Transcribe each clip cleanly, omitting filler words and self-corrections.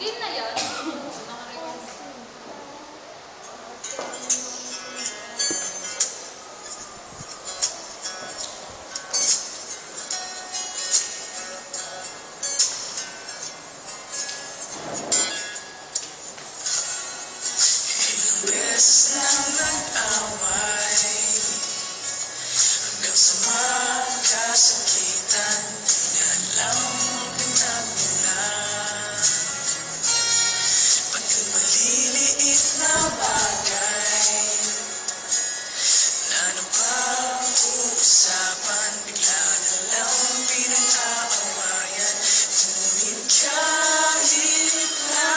Game na yan. Ilang beses nang nag-away hanggang sa magkasakitan, di na alam ang pinagmulan. Pagkat maliliit na bagay na napag-uusapan, bigla na lang pinag-aawayan. Ngunit kahit na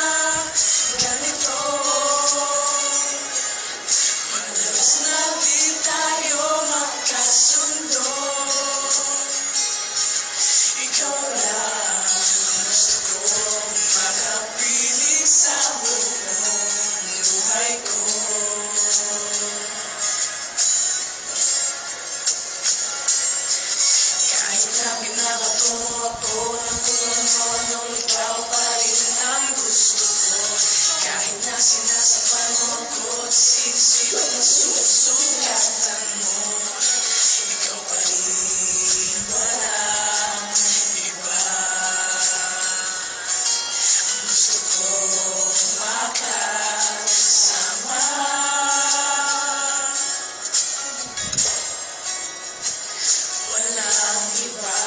ganito, madalas na di tayo magkasundo. Ikaw lang ang gusto kong makapiling sa buong buhay ko. Kahit na binabato mo ako ng kung ano, ikaw pa rin ang gusto ko. Kahit na sinasapan mo ako at sinisipag na susugatan mo, ikaw pa rin, walang iba. Ang gusto ko makasama, walang iba.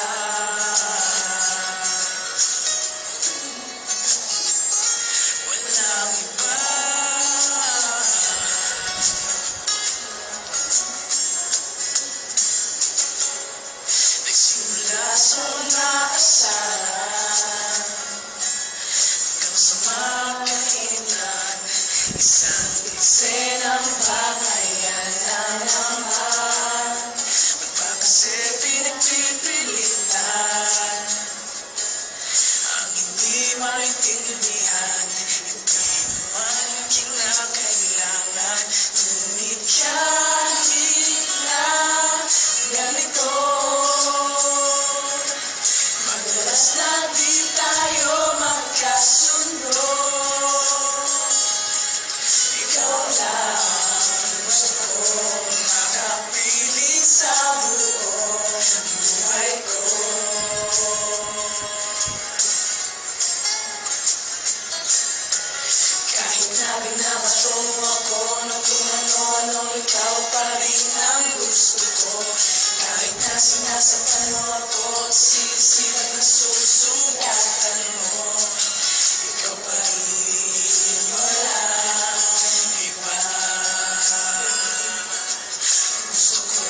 Walang iba. Nagsimula sa naasahan hanggang sa makainan, isang eksenang bangayan na naman. Ba't ba kasi pinagpipilitan ang hindi maintindihan? Hindi naman kinakailangan. Ngunit kahit na ganito, madalas na di tayo magkasundo. Ikaw lang ang gusto kong makapiling sa buong buhay ko. Kahit na binabato mo ako ng kung ano-ano, ikaw pa rin ang gusto ko. Kahit na sinasaktan mo ako at sinisipan na susugatan mo, ikaw pa rin, walang iba. Gusto ko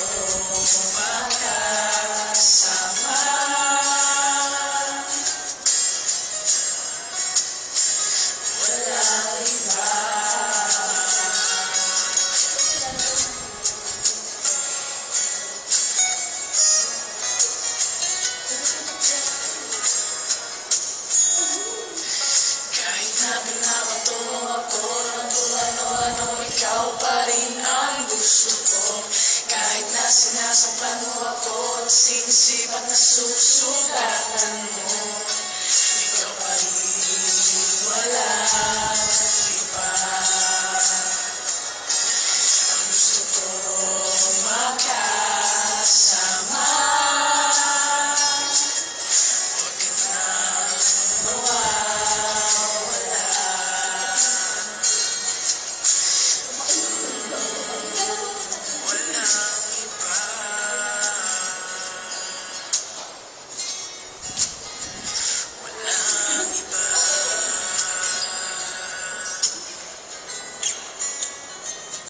makasama, walang iba. Kahit na binabato mo ako ng kung ano-ano, ikaw pa rin ang gusto ko. Kahit na sinasapan mo ako at sinisipat na susugatan mo,